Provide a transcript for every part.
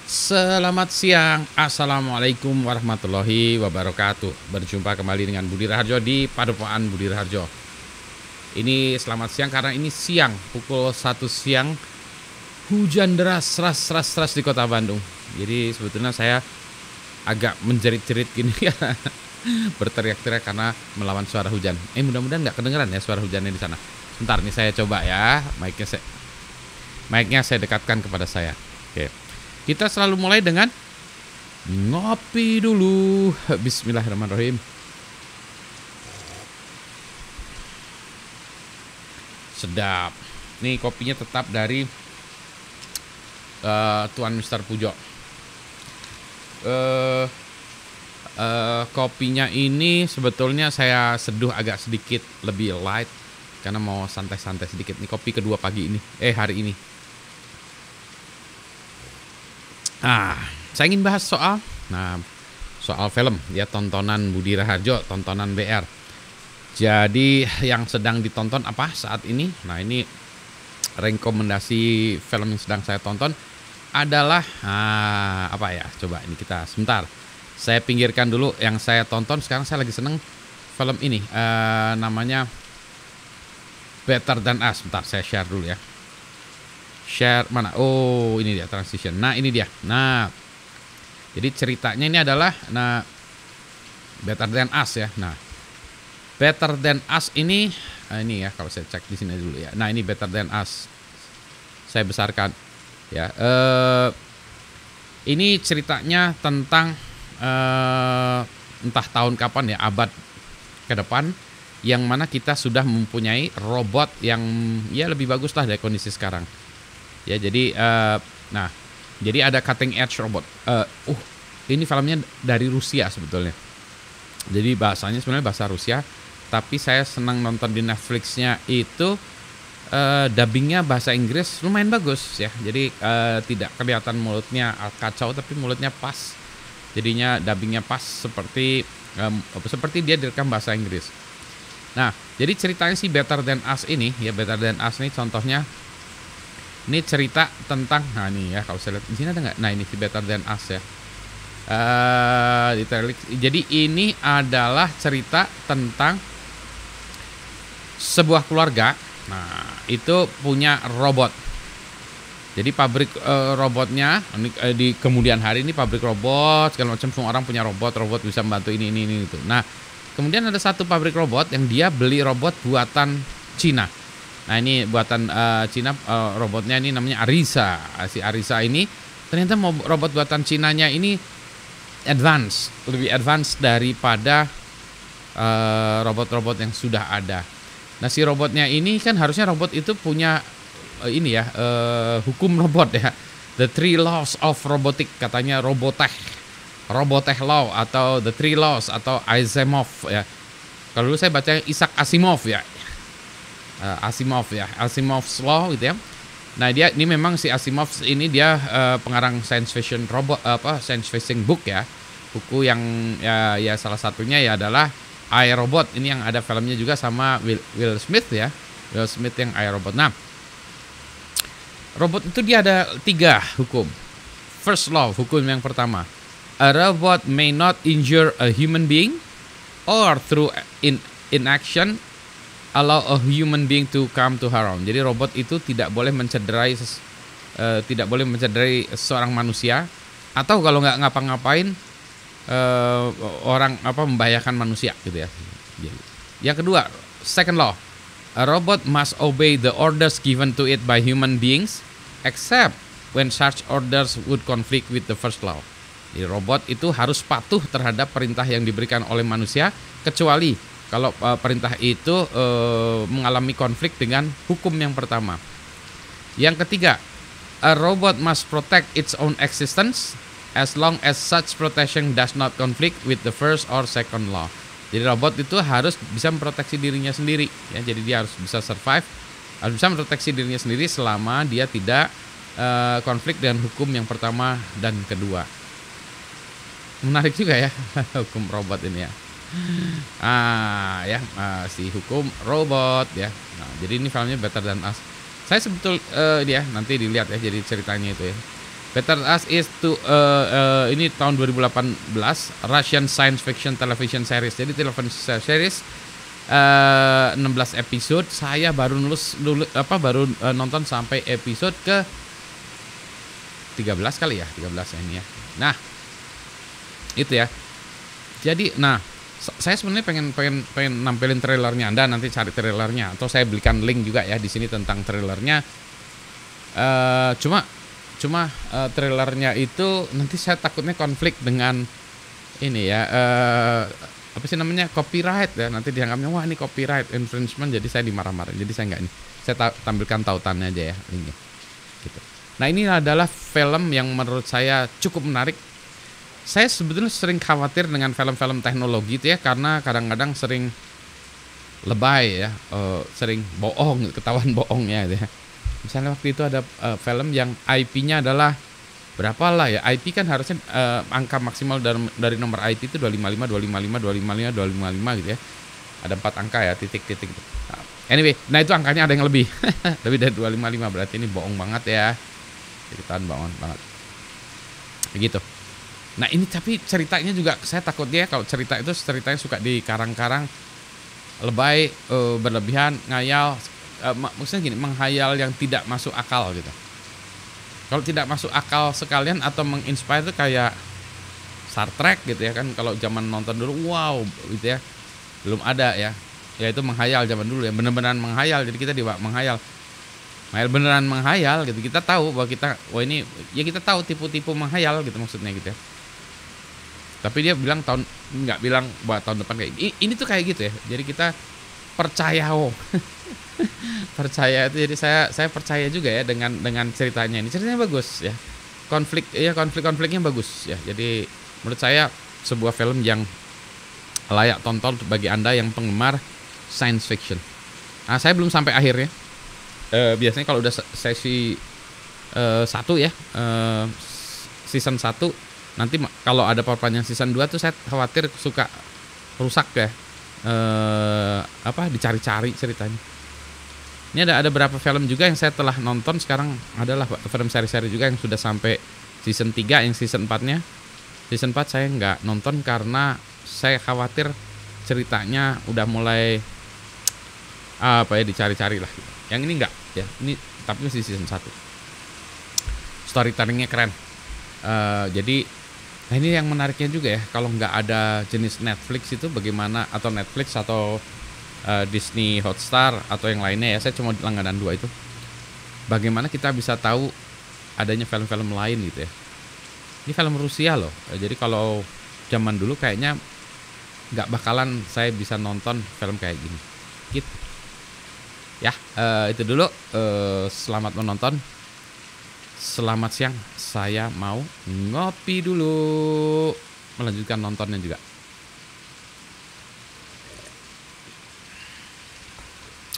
Selamat siang, Assalamualaikum warahmatullahi wabarakatuh. Berjumpa kembali dengan Budi Raharjo di Padepokan Budi Raharjo. Ini selamat siang karena ini siang, pukul 1 siang. Hujan deras, ras di kota Bandung. Jadi sebetulnya saya agak menjerit-jerit gini ya. Berteriak-teriak karena melawan suara hujan. Mudah-mudahan nggak kedengeran ya suara hujannya di sana. Bentar nih saya coba ya, mic-nya saya dekatkan kepada saya. Oke. Kita selalu mulai dengan ngopi dulu. Bismillahirrahmanirrahim. Sedap. Nih kopinya tetap dari Tuan Mr. Pujo. Kopinya ini sebetulnya saya seduh agak sedikit lebih light karena mau santai-santai sedikit. Nih kopi kedua pagi ini. Hari ini. Saya ingin bahas soal film ya, tontonan Budi Raharjo, tontonan BR. Jadi yang sedang ditonton apa saat ini? Nah, ini rekomendasi film yang sedang saya tonton adalah apa ya? Coba ini kita sebentar. Saya pinggirkan dulu yang saya tonton. Sekarang saya lagi seneng film ini, namanya Better Than Us. Bentar, saya share dulu ya. Share mana? Oh, ini dia transition. Nah, ini dia. Nah, jadi ceritanya ini adalah Better Than Us ya. Nah, Better Than Us ini ya kalau saya cek di sini dulu ya. Nah, ini Better Than Us. Saya besarkan ya. Ini ceritanya tentang entah tahun kapan ya, abad ke depan, yang mana kita sudah mempunyai robot yang ya lebih bagus lah dari kondisi sekarang. Ya, jadi jadi ada cutting edge robot. Ini filmnya dari Rusia sebetulnya. Jadi bahasanya sebenarnya bahasa Rusia, tapi saya senang nonton di Netflix-nya itu dubbingnya bahasa Inggris lumayan bagus ya. Jadi tidak kelihatan mulutnya kacau, tapi mulutnya pas. Jadinya dubbingnya pas seperti dia direkam bahasa Inggris. Nah, jadi ceritanya si Better Than Us ini ya, Better Than Us ini contohnya. Ini cerita tentang, nah ini ya kalau saya lihat di sini ada nggak? Nah, ini si Better Than Us ya. Jadi ini adalah cerita tentang sebuah keluarga. Nah, itu punya robot. Jadi pabrik robotnya di kemudian hari ini pabrik robot segala macam, semua orang punya robot bisa membantu ini itu. Nah, kemudian ada satu pabrik robot yang dia beli robot buatan Cina. Nah, ini buatan Cina, robotnya ini namanya Arisa. Si Arisa ini ternyata robot buatan Cinanya ini lebih advance daripada robot-robot yang sudah ada. Nah, si robotnya ini kan harusnya robot itu punya hukum robot ya. The Three Laws of Robotics katanya, Robotech Law atau The Three Laws atau Asimov ya. Kalau dulu saya baca Isaac Asimov ya. Asimov's Law gitu ya. Nah, dia ini memang si Asimov ini dia pengarang science fiction book ya. Buku yang ya salah satunya ya adalah I, Robot. Ini yang ada filmnya juga sama Will Smith ya. Will Smith yang I, Robot. Nah, robot itu dia ada 3 hukum. First law, hukum yang pertama. A robot may not injure a human being or through inaction allow a human being to come to harm. Jadi robot itu tidak boleh mencederai seorang manusia, atau kalau nggak ngapa-ngapain membahayakan manusia gitu ya. Yang kedua, second law, a robot must obey the orders given to it by human beings except when such orders would conflict with the first law. Jadi robot itu harus patuh terhadap perintah yang diberikan oleh manusia, kecuali kalau perintah itu mengalami konflik dengan hukum yang pertama. Yang ketiga, a robot must protect its own existence as long as such protection does not conflict with the first or second law. Jadi robot itu harus bisa memproteksi dirinya sendiri ya. Jadi dia harus bisa survive, harus bisa memproteksi dirinya sendiri selama dia tidak konflik dengan hukum yang pertama dan kedua. Menarik juga ya hukum robot ini ya. Si hukum robot ya. Nah, jadi ini filmnya Better Than Us. Saya dia nanti dilihat ya, jadi ceritanya itu ya. Better Us is ini tahun 2018 Russian science fiction television series. Jadi television series 16 episode. Saya baru nonton sampai episode ke 13 kali ya, 13 ini ya. Nah, itu ya. Jadi saya sebenarnya pengen nampilin trailernya. Anda nanti cari trailernya atau saya belikan link juga ya di sini tentang trailernya. Cuma trailernya itu nanti saya takutnya konflik dengan ini ya, apa sih namanya, copyright ya. Nanti dianggapnya wah ini copyright infringement, jadi saya dimarah-marahin. Jadi saya nggak ini. Saya tampilkan tautannya aja ya linknya. Gitu. Nah, ini adalah film yang menurut saya cukup menarik. Saya sebetulnya sering khawatir dengan film-film teknologi itu ya, karena kadang-kadang sering lebay ya, sering bohong, ketahuan bohongnya gitu ya. Misalnya waktu itu ada film yang IP-nya adalah berapa lah ya, IP kan harusnya angka maksimal dari nomor IP itu 255, 255, 255, 255 gitu ya. Ada 4 angka ya, titik-titik. Anyway, nah itu angkanya ada yang lebih. Lebih dari 255, berarti ini bohong banget ya. Ceritaan bohong banget. Begitu. Nah ini tapi ceritanya juga saya takutnya kalau cerita itu ceritanya suka dikarang-karang, lebay, berlebihan, ngayal. Maksudnya gini, menghayal yang tidak masuk akal gitu. Kalau tidak masuk akal sekalian atau menginspire itu kayak Star Trek gitu ya kan, kalau zaman nonton dulu wow gitu ya, belum ada ya, itu menghayal zaman dulu ya, benar-benar menghayal, jadi kita menghayal beneran menghayal gitu, kita tahu bahwa ini ya, kita tahu tipu-tipu menghayal gitu maksudnya gitu ya. Tapi dia nggak bilang bahwa tahun depan kayak ini tuh kayak gitu ya, jadi kita percaya percaya itu. Jadi saya percaya juga ya dengan ceritanya ini. Ceritanya bagus ya. Konfliknya bagus ya. Jadi menurut saya sebuah film yang layak tonton bagi Anda yang penggemar science fiction. Nah, saya belum sampai akhirnya. Biasanya kalau udah sesi 1 ya, season 1, nanti kalau ada perpanjang season 2 tuh saya khawatir suka rusak ya. Dicari-cari ceritanya. Ini ada beberapa film juga yang saya telah nonton sekarang, adalah film seri-seri juga yang sudah sampai season 3, yang season 4-nya. Season 4 saya nggak nonton karena saya khawatir ceritanya udah mulai dicari-cari lah gitu. Yang ini enggak ya, ini tapi masih season 1. Storytellingnya keren. Jadi nah ini yang menariknya juga ya, kalau nggak ada jenis Netflix itu bagaimana, atau Netflix atau Disney Hotstar atau yang lainnya ya, saya cuma langganan 2 itu. Bagaimana kita bisa tahu adanya film-film lain gitu ya. Ini film Rusia loh. Jadi kalau zaman dulu kayaknya nggak bakalan saya bisa nonton film kayak gini. Gitu. Ya, itu dulu. Selamat menonton. Selamat siang. Saya mau ngopi dulu. Melanjutkan nontonnya juga.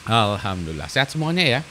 Alhamdulillah sehat semuanya ya.